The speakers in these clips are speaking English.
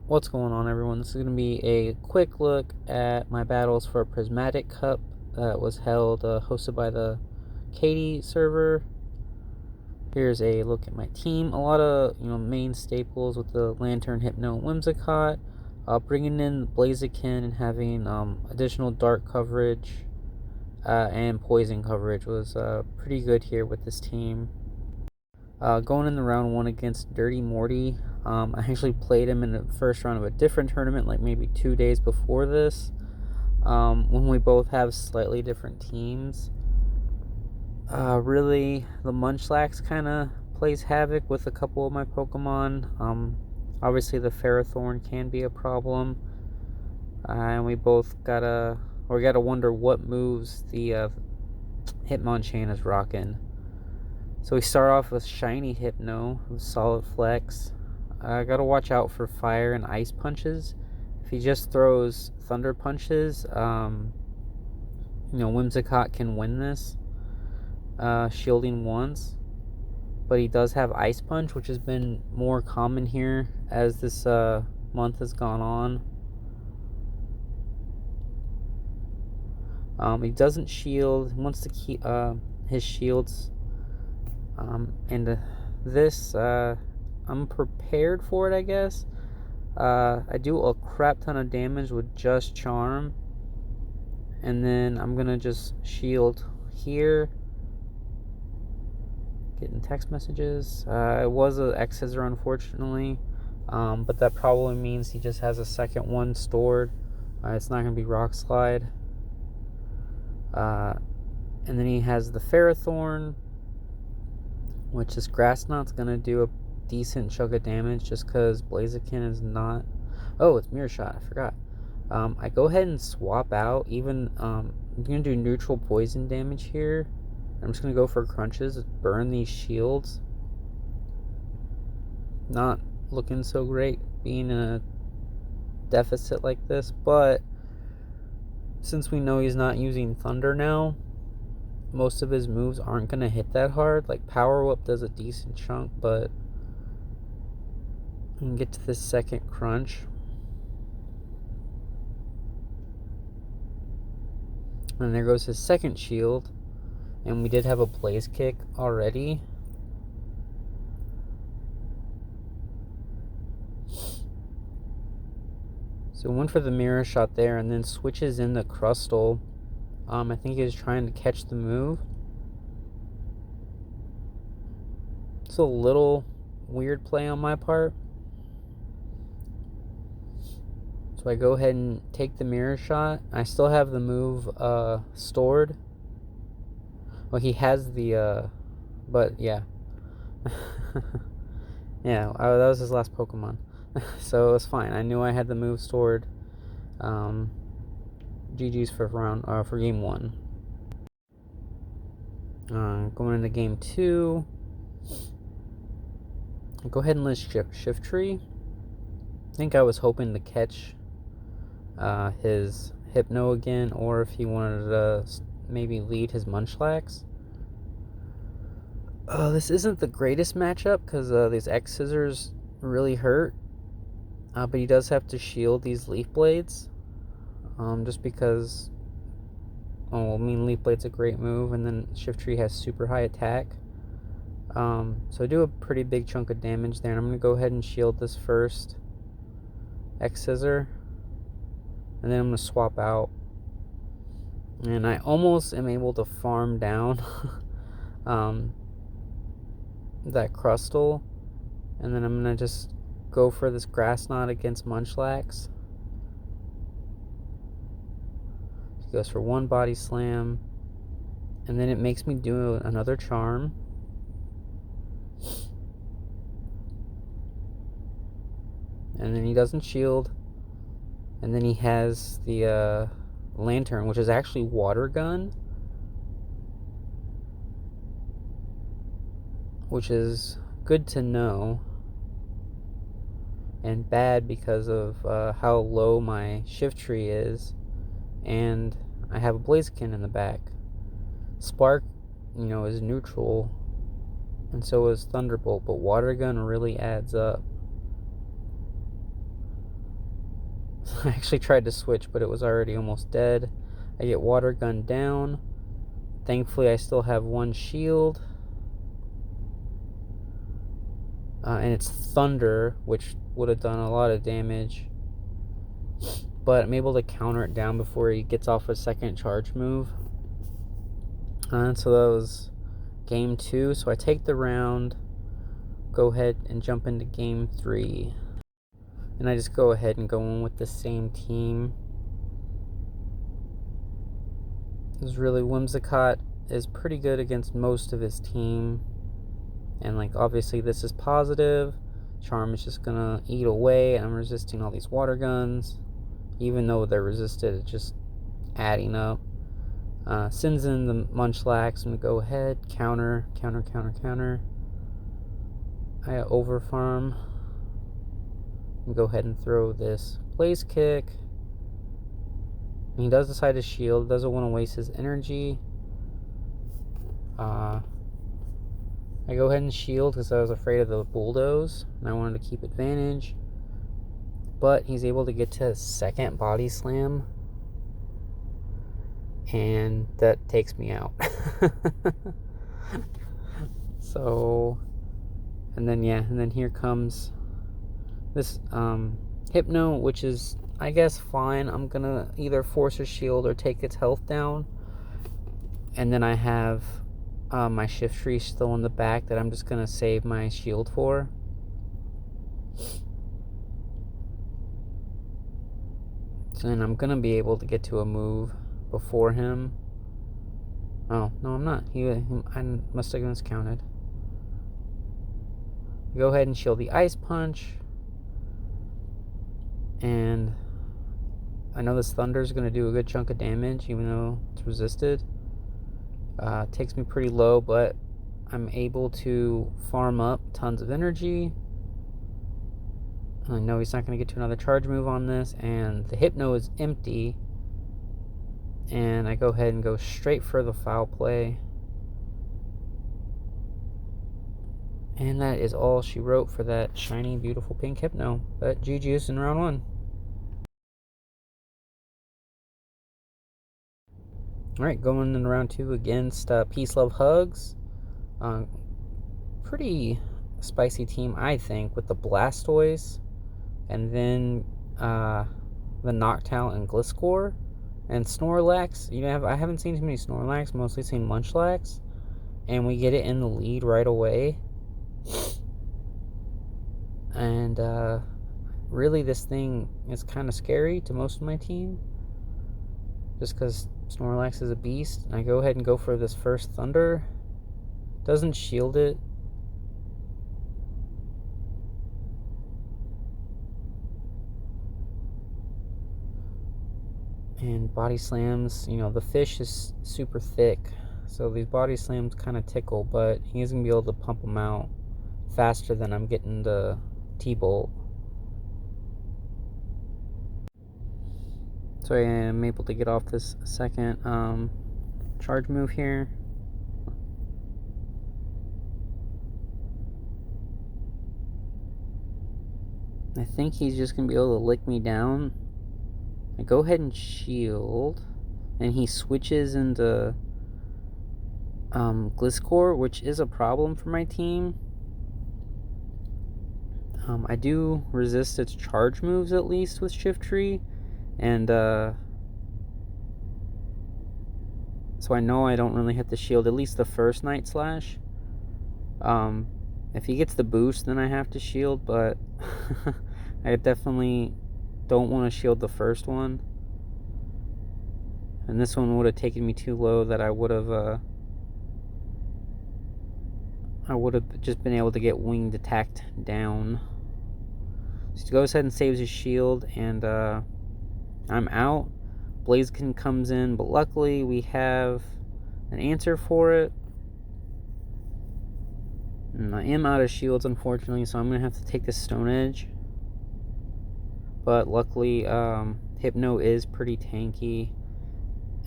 What's going on, everyone? This is going to be a quick look at my battles for Prismatic Cup that was held, hosted by the Katie server. Here's a look at my team. A lot of main staples with the Lantern, Hypno, Whimsicott. Bringing in Blaziken and having additional dark coverage and poison coverage was pretty good here with this team. Going in the round one against Dirty Morty. I actually played him in the first round of a different tournament, like maybe 2 days before this, when we both have slightly different teams. Really, the Munchlax kind of plays havoc with a couple of my Pokemon. Obviously, the Ferrothorn can be a problem, and we gotta wonder what moves the Hitmonchan is rocking. So we start off with Shiny Hypno, solid flex. I gotta watch out for fire and ice punches. If he just throws thunder punches, Whimsicott can win this, shielding once. But he does have Ice Punch, which has been more common here as this month has gone on. He doesn't shield. He wants to keep his shields. This, I'm prepared for it, I guess. I do a crap ton of damage with just Charm. And then I'm going to just shield here. Getting text messages. It was an X-Scissor, unfortunately. But that probably means he just has a second one stored. It's not going to be Rock Slide. And then he has the Ferrothorn, which this Grass Knot's going to do a decent chunk of damage just because Blaziken is not... Oh, it's Mirror Shot. I forgot. I go ahead and swap out. I'm going to do neutral poison damage here. I'm just going to go for crunches. Burn these shields. Not looking so great being in a deficit like this, but since we know he's not using Thunder now, most of his moves aren't going to hit that hard. Like Power Whip does a decent chunk, but we can get to this second crunch. And there goes his second shield. And we did have a Blaze Kick already. So went for the Mirror Shot there and then switches in the Crustle. I think he was trying to catch the move. It's a little weird play on my part. So I go ahead and take the Mirror Shot. I still have the move stored. Well, he has the, but yeah. Yeah, that was his last Pokemon. So it was fine. I knew I had the move stored. GG's for game one. Going into game two. I'll go ahead and list Shift Tree. I think I was hoping to catch his Hypno again, or if he wanted to maybe lead his Munchlax. This isn't the greatest matchup because these X-Scissors really hurt. But he does have to shield these Leaf Blades. Just because... Leaf Blade's a great move, and then Shift Tree has super high attack. So I do a pretty big chunk of damage there, and I'm going to go ahead and shield this first X-Scissor. And then I'm going to swap out. And I almost am able to farm down that Crustle. And then I'm going to just go for this Grass Knot against Munchlax. He goes for one Body Slam. And then it makes me do another Charm. And then he doesn't shield. And then he has the Lantern, which is actually Water Gun, which is good to know, and bad because of how low my Shift Tree is, and I have a Blaziken in the back. Spark, is neutral, and so is Thunderbolt, but Water Gun really adds up. I actually tried to switch, but it was already almost dead. I get water gun down. Thankfully, I still have one shield. And it's thunder, which would have done a lot of damage. But I'm able to counter it down before he gets off a second charge move. And so that was game 2. So I take the round, go ahead and jump into game 3. And I just go ahead and go in with the same team. It's really Whimsicott is pretty good against most of his team. And like obviously this is positive. Charm is just gonna eat away. I'm resisting all these water guns. Even though they're resisted, it's just adding up. Sends in the Munchlax. I'm gonna go ahead, counter. I over farm. And go ahead and throw this Blaze Kick. And he does decide to shield, doesn't want to waste his energy. I go ahead and shield because I was afraid of the bulldoze and I wanted to keep advantage. But he's able to get to his second body slam. And that takes me out. So, and then here comes this Hypno, which is, I guess, fine. I'm gonna either force a shield or take its health down. And then I have my Shift Tree still in the back that I'm just gonna save my shield for. And I'm gonna be able to get to a move before him. Oh, no, I'm not. I must have miscounted. Go ahead and shield the Ice Punch. And I know this Thunder is going to do a good chunk of damage, even though it's resisted. Takes me pretty low, but I'm able to farm up tons of energy. I know he's not going to get to another charge move on this, and the Hypno is empty. And I go ahead and go straight for the foul play. And that is all she wrote for that shiny, beautiful pink Hypno. But GG's in round 1. Alright, going in round 2 against Peace, Love, Hugs. Pretty spicy team, I think, with the Blastoise. And then the Noctowl and Gliscor. And Snorlax. I haven't seen too many Snorlax, mostly seen Munchlax. And we get it in the lead right away. And really this thing is kind of scary to most of my team. Just because Snorlax is a beast. And I go ahead and go for this first Thunder. Doesn't shield it. And body slams, the fish is super thick. So these body slams kind of tickle, but he's going to be able to pump them out faster than I'm getting the T-Bolt. So I am able to get off this second charge move here. I think he's just going to be able to lick me down. I go ahead and shield. And he switches into Gliscor, which is a problem for my team. I do resist its charge moves at least with Shift Tree. And so I know I don't really hit the shield, at least the first Night Slash. If he gets the boost, then I have to shield, but I definitely don't want to shield the first one. And this one would have taken me too low that I would have just been able to get winged attacked down. So he goes ahead and saves his shield, and I'm out. Blaziken comes in, but luckily we have an answer for it. And I am out of shields, unfortunately, so I'm going to have to take this Stone Edge. But luckily, Hypno is pretty tanky.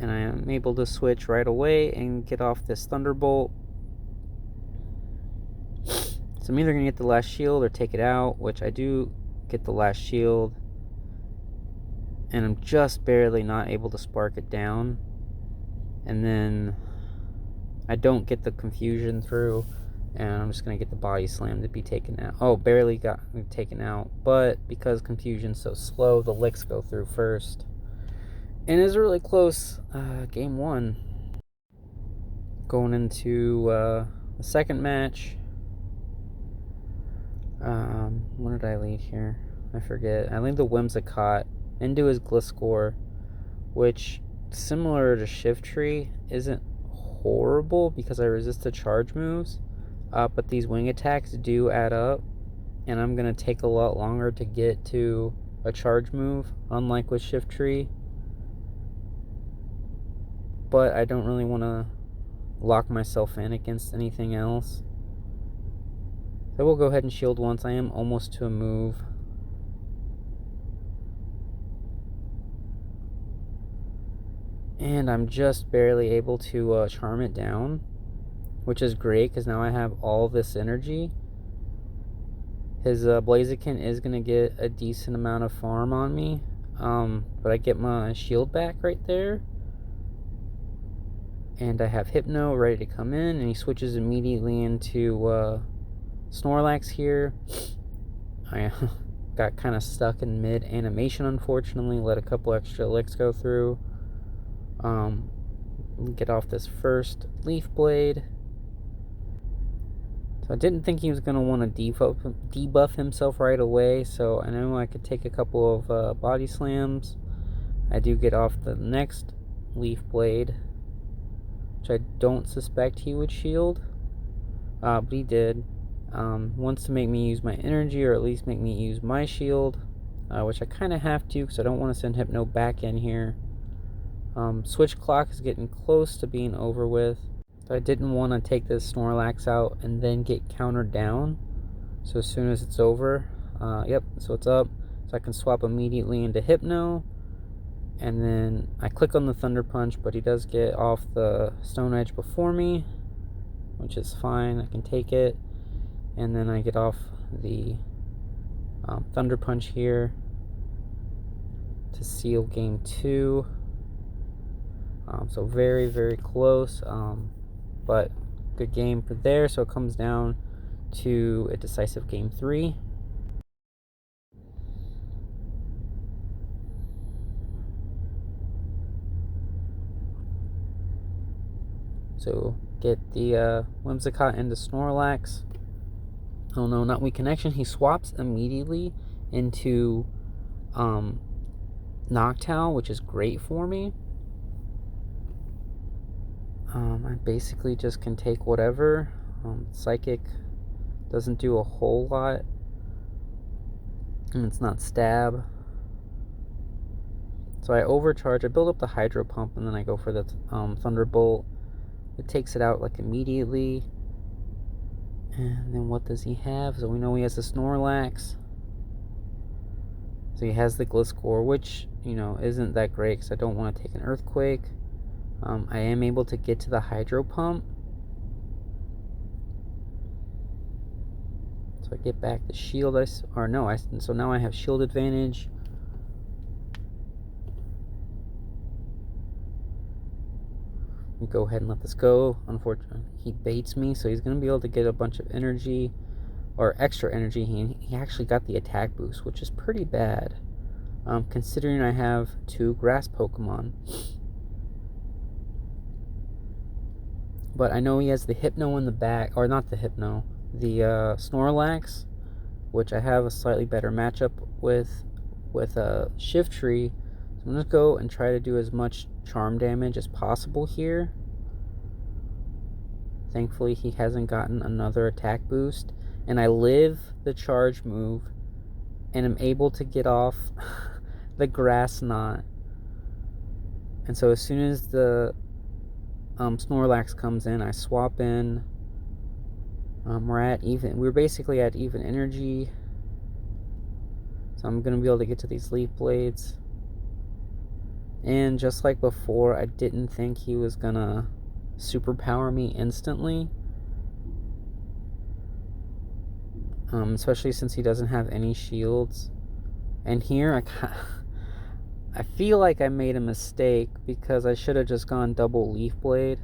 And I am able to switch right away and get off this Thunderbolt. So I'm either going to get the last shield or take it out, which I do get the last shield. and I'm just barely not able to spark it down, and then I don't get the confusion through, and I'm just going to get the body slam to be taken out. Oh, barely got taken out, but because confusion's so slow, the licks go through first. And it's really close. Game 1. Going into the second match. What did I lead here? I forget. I lead the Whimsicott into his Gliscor, which, similar to Shift Tree, isn't horrible because I resist the charge moves. But these wing attacks do add up, and I'm going to take a lot longer to get to a charge move, unlike with Shift Tree. But I don't really want to lock myself in against anything else. So we'll go ahead and shield once. I am almost to a move. And I'm just barely able to charm it down, which is great because now I have all this energy. His Blaziken is going to get a decent amount of farm on me, but I get my shield back right there. And I have Hypno ready to come in, and he switches immediately into Snorlax here. I got kind of stuck in mid animation, unfortunately. Let a couple extra licks go through. Get off this first Leaf Blade. So I didn't think he was going to want to debuff himself right away, so I know I could take a couple of body slams. I do get off the next Leaf Blade, which I don't suspect he would shield, but he did. Wants to make me use my energy, or at least make me use my shield, which I kind of have to because I don't want to send Hypno back in here. Switch Clock is getting close to being over with. So I didn't want to take this Snorlax out and then get countered down. So as soon as it's over, yep, so it's up. So I can swap immediately into Hypno. And then I click on the Thunder Punch, but he does get off the Stone Edge before me, which is fine. I can take it. And then I get off the Thunder Punch here to seal game 2. So very, very close, but good game for there. So it comes down to a decisive game 3. So get the Whimsicott into Snorlax. Oh no, not weak connection. He swaps immediately into Noctowl, which is great for me. I basically just can take whatever. Psychic doesn't do a whole lot, and it's not stab. So I overcharge. I build up the Hydro Pump, and then I go for the Thunderbolt. It takes it out like immediately. And then what does he have? So we know he has the Snorlax. So he has the Gliscor, which, you know, isn't that great because I don't want to take an Earthquake. I am able to get to the Hydro Pump. So I get back the shield. So now I have shield advantage. Go ahead and let this go. Unfortunately, he baits me, so he's going to be able to get a bunch of energy, or extra energy. He actually got the attack boost, which is pretty bad, considering I have 2 grass Pokemon. But I know he has the Hypno in the back, or not the Hypno, the Snorlax, which I have a slightly better matchup with Shift Tree. So I'm going to go and try to do as much charm damage as possible here. Thankfully, he hasn't gotten another attack boost. And I live the charge move, and I'm able to get off the Grass Knot. And so as soon as the Snorlax comes in, I swap in. We're basically at even energy. So I'm going to be able to get to these Leaf Blades. And just like before, I didn't think he was going to superpower me instantly. Especially since he doesn't have any shields. And here, I feel like I made a mistake because I should have just gone double leaf blade.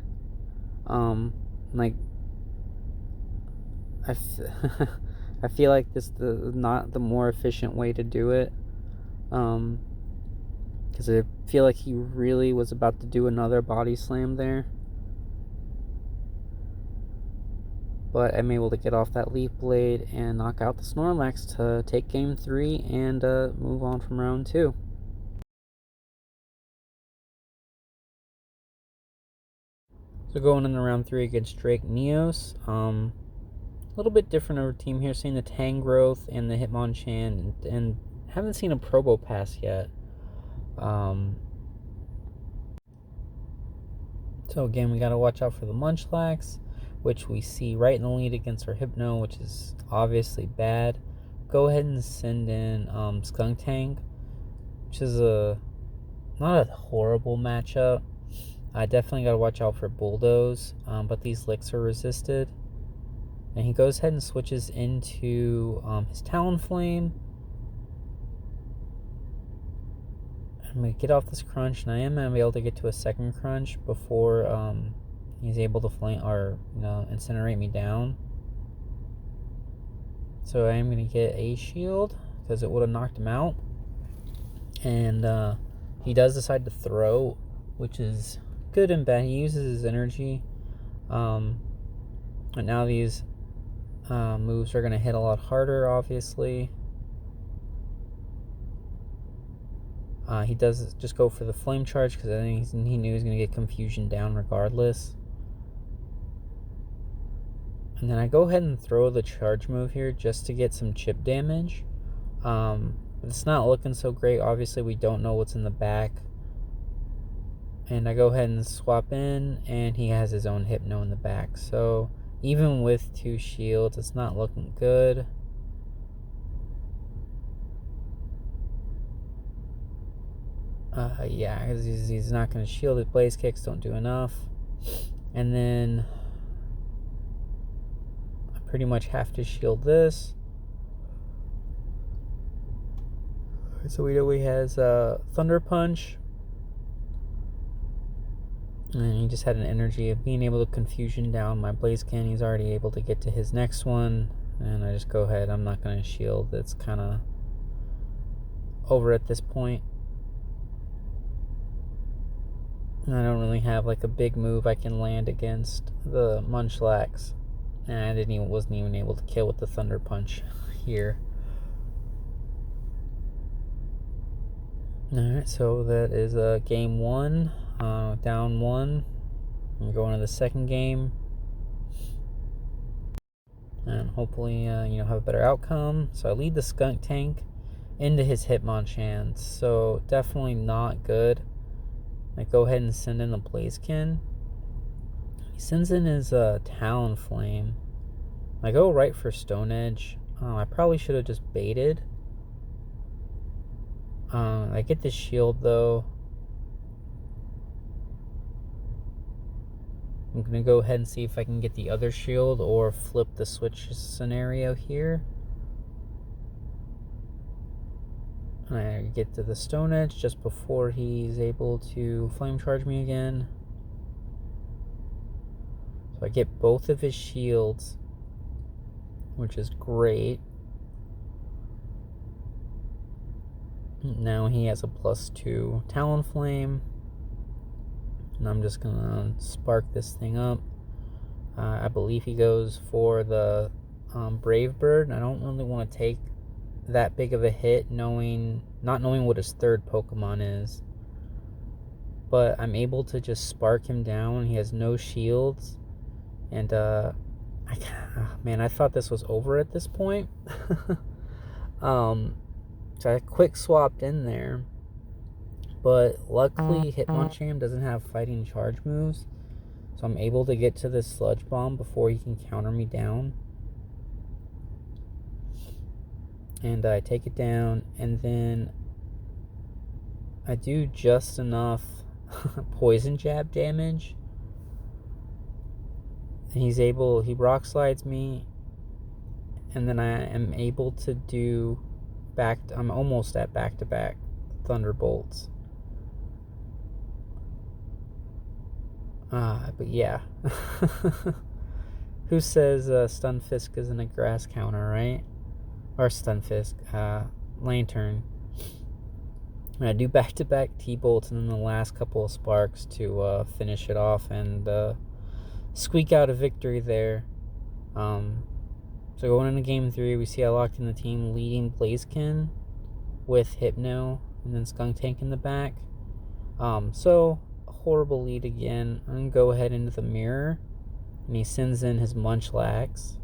Like I feel like this the not the more efficient way to do it. Because I feel like he really was about to do another body slam there. But I'm able to get off that leaf blade and knock out the Snorlax to take game 3 and move on from round 2. So going into round 3 against Drake Neos. A little bit different of a team here, seeing the Tangrowth and the Hitmonchan, and haven't seen a Probopass yet. So again, we got to watch out for the Munchlax, which we see right in the lead against our Hypno, which is obviously bad. Go ahead and send in Skuntank, which is not a horrible matchup. I definitely got to watch out for Bulldoze, but these licks are resisted. And he goes ahead and switches into his Talonflame. I'm going to get off this crunch, and I am going to be able to get to a second crunch before he's able to flame or incinerate me down. So I am going to get a shield because it would have knocked him out. And he does decide to throw, which is good and bad. He uses his energy. And now these moves are going to hit a lot harder, obviously. He does just go for the flame charge because I think he knew he was going to get confusion down regardless. And then I go ahead and throw the charge move here just to get some chip damage. But it's not looking so great. Obviously, we don't know what's in the back. And I go ahead and swap in, and he has his own Hypno in the back. So even with 2 shields, it's not looking good. Yeah, because he's not going to shield it. Blaze Kicks don't do enough. And then I pretty much have to shield this. So we know he has Thunder Punch. And he just had an energy of being able to confusion down my Blaziken. He's already able to get to his next one. And I just go ahead. I'm not going to shield. It's kind of over at this point. And I don't really have like a big move I can land against the Munchlax. And I wasn't even able to kill with the Thunder Punch here. Alright, so that is game 1. Down 1. I'm going to the second game. And hopefully, have a better outcome. So I lead the Skuntank into his Hitmonchan. So definitely not good. I go ahead and send in the Blaziken. He sends in his Talonflame. I go right for Stone Edge. I probably should have just baited. I get the shield though. I'm going to go ahead and see if I can get the other shield or flip the switch scenario here. I get to the Stone Edge just before he's able to Flame Charge me again. So I get both of his shields, which is great. Now he has a +2 Talonflame. And I'm just going to spark this thing up. I believe he goes for the Brave Bird. I don't really want to take that big of a hit not knowing what his third Pokemon is. But I'm able to just spark him down. He has no shields. And I thought this was over at this point. So I quick swapped in there. But luckily Hitmonchan doesn't have fighting charge moves. So I'm able to get to this Sludge Bomb before he can counter me down. And I take it down, and then I do just enough Poison Jab damage. And he Rock Slides me, and then I am able to do I'm almost at back-to-back Thunderbolts. But yeah. Who says Stunfisk isn't a grass counter, right? Or Stunfisk, Lantern. I do back-to-back T-bolts and then the last couple of sparks to finish it off and squeak out a victory there. So going into game 3, we see I locked in the team leading Blaziken with Hypno and then Skunk Tank in the back. So a horrible lead again. I'm going to go ahead into the mirror and he sends in his Munchlax.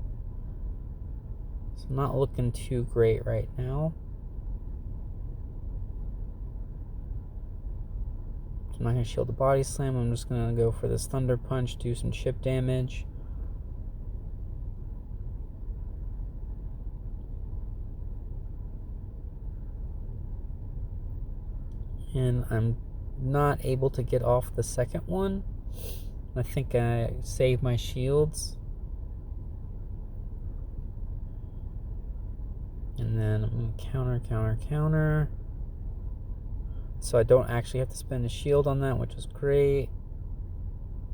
So not looking too great right now. So I'm not going to shield the Body Slam. I'm just going to go for this Thunder Punch, do some chip damage. And I'm not able to get off the second one. I think I saved my shields. And then I'm going to counter. So I don't actually have to spend a shield on that, which is great.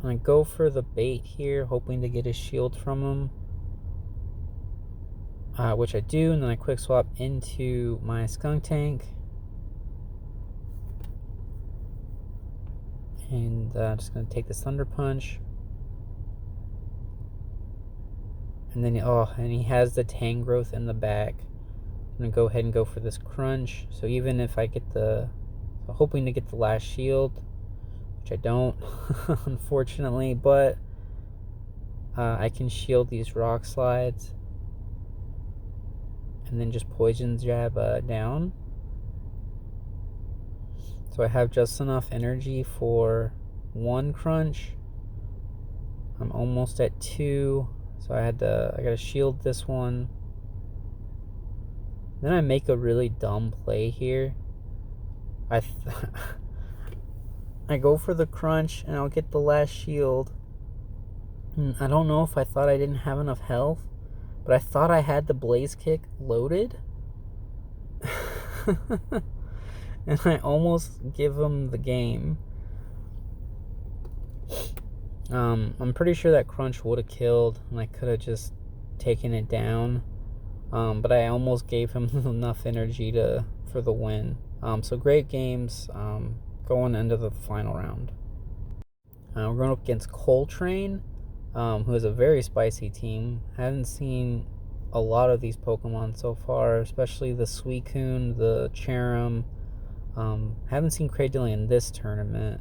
I go for the bait here, hoping to get a shield from him. Which I do, and then I quick swap into my Skunk Tank. And I'm just going to take this Thunder Punch. And then, and he has the Tangrowth in the back. I'm going to go ahead and go for this Crunch. So even if I get hoping to get the last shield, which I don't, unfortunately, but I can shield these Rock Slides. And then just Poison Jab down. So I have just enough energy for 1 Crunch. I'm almost at 2. So I gotta shield this one. Then I make a really dumb play here. I go for the Crunch and I'll get the last shield. I don't know if I thought I didn't have enough health, but I thought I had the Blaze Kick loaded. And I almost give him the game. I'm pretty sure that Crunch would have killed, and I could have just taken it down. But I almost gave him enough energy for the win. So great games. Going into the final round. We're going up against Coltrane, who is a very spicy team. I haven't seen a lot of these Pokemon so far, especially the Suicune, the Cherim. Haven't seen Cradily in this tournament.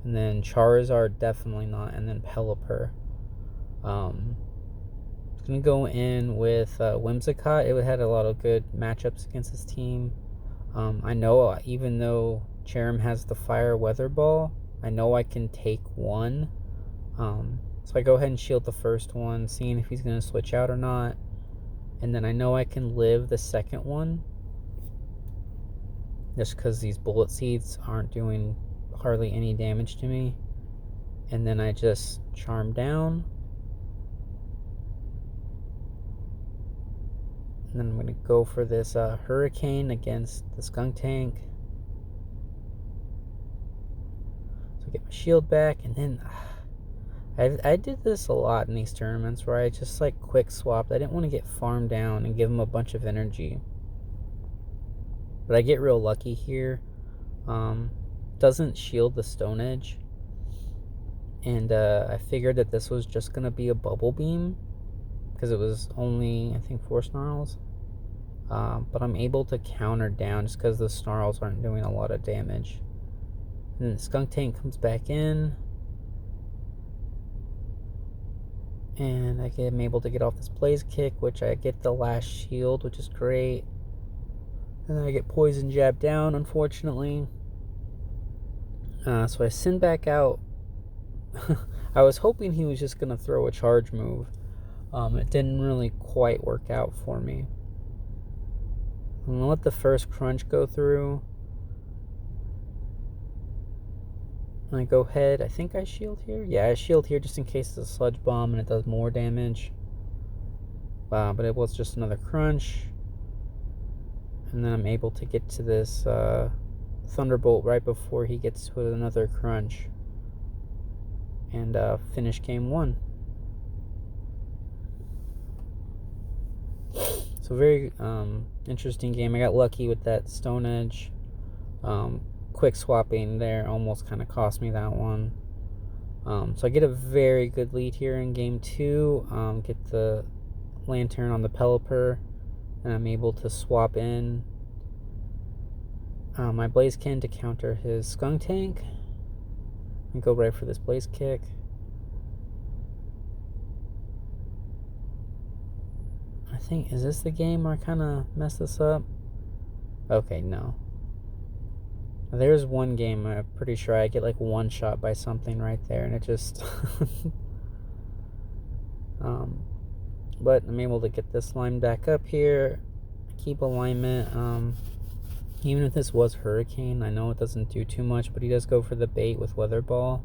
And then Charizard, definitely not. And then Pelipper. Going to go in with Whimsicott. It had a lot of good matchups against this team. I know even though Cherim has the Fire Weather Ball, I know I can take one. So I go ahead and shield the first one, seeing if he's going to switch out or not. And then I know I can live the second one. Just because these Bullet Seeds aren't doing hardly any damage to me. And then I just Charm down. And then I'm going to go for this Hurricane against the Skunk Tank. So I get my shield back. And then I did this a lot in these tournaments where I just like quick swapped. I didn't want to get farmed down and give him a bunch of energy. But I get real lucky here. Doesn't shield the Stone Edge. And I figured that this was just going to be a Bubble Beam. Because it was only, I think, 4 Snarls. But I'm able to counter down just because the Snarls aren't doing a lot of damage. And then the Skunk Tank comes back in. And I'm able to get off this Blaze Kick, which I get the last shield, which is great. And then I get Poison Jab down, unfortunately. So I send back out. I was hoping he was just going to throw a charge move. It didn't really quite work out for me. I'm going to let the first Crunch go through. And I go ahead. I think I shield here. Yeah, I shield here just in case it's a Sludge Bomb and it does more damage. But it was just another Crunch. And then I'm able to get to this Thunderbolt right before he gets to another Crunch. and finish game 1. So very interesting game. I got lucky with that Stone Edge. Quick swapping there almost kind of cost me that one. So I get a very good lead here in game 2. Get the Lantern on the Pelipper, and I'm able to swap in my Blaziken to counter his Skunk Tank and go right for this Blaze Kick. I think, is this the game where I kind of messed this up? Okay, no. There's one game I'm pretty sure I get like one shot by something right there, and it just but I'm able to get this line back up here, keep alignment. Even if this was Hurricane, I know it doesn't do too much, but he does go for the bait with Weather Ball.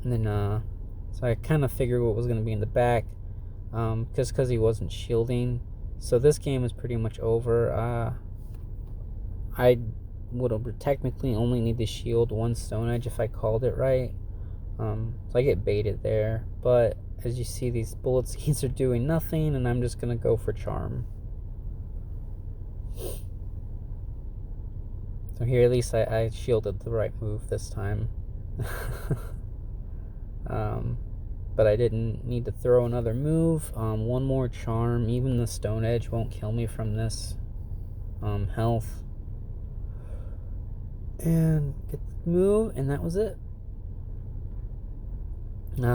And then so I kind of figured what was going to be in the back, just because he wasn't shielding. So this game is pretty much over. I would technically only need to shield one Stone Edge if I called it right. So I get baited there, but as you see, these bullet seeds are doing nothing, and I'm just gonna go for Charm. So here at least I shielded the right move this time. But I didn't need to throw another move. One more Charm. Even the Stone Edge won't kill me from this health. And get the move, and that was it.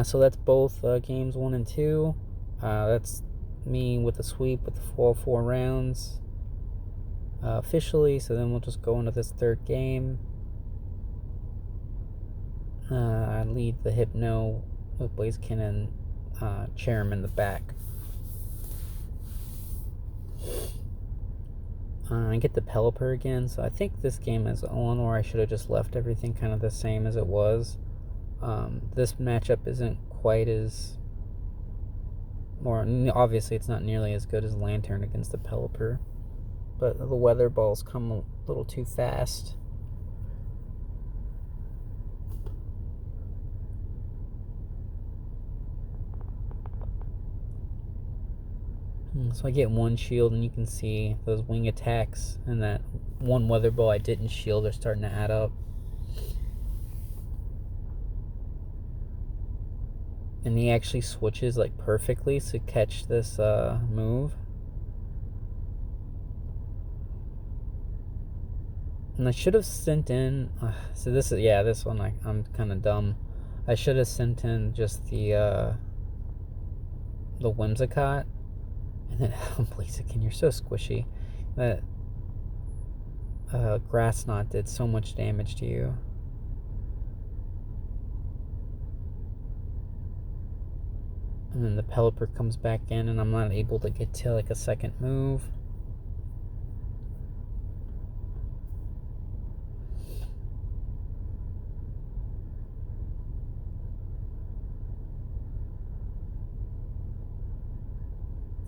So that's both games 1 and 2. That's me with a sweep with the full 4 rounds officially. So then we'll just go into this third game. I lead the Hypno with Blaziken and Cherrim in the back. I get the Pelipper again, so I think this game is one where I should have just left everything kind of the same as it was. This matchup isn't quite as obviously it's not nearly as good as Lantern against the Pelipper, but the Weather Balls come a little too fast. So I get one shield, and you can see those wing attacks and that one Weather Ball I didn't shield are starting to add up. And he actually switches like perfectly to catch this move. And I should have sent in so this is, yeah, this one I'm kind of dumb. I should have sent in just the Whimsicott. And then Blaziken, you're so squishy. That Grass Knot did so much damage to you. And then the Pelipper comes back in, and I'm not able to get to like a second move.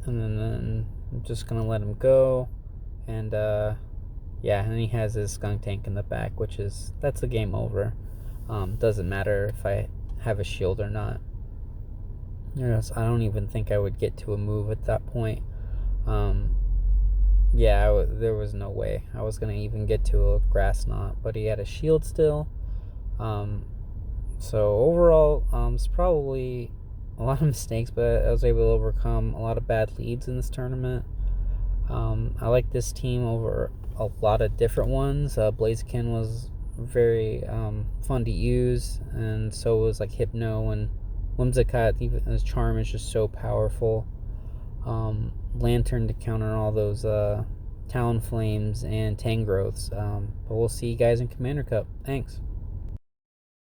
And then I'm just gonna let him go. And yeah, and he has his Skunk Tank in the back, that's the game over. Doesn't matter if I have a shield or not. Yes, I don't even think I would get to a move at that point. Yeah, there was no way I was gonna even get to a Grass Knot, but he had a shield still. So overall, it's probably a lot of mistakes, but I was able to overcome a lot of bad leads in this tournament. I like this team over a lot of different ones. Blaziken was very fun to use, and so was like Hypno and Whimsicott. Even his Charm is just so powerful. Lantern to counter all those Talonflames and Tangrowths. But we'll see you guys in Commander Cup. Thanks.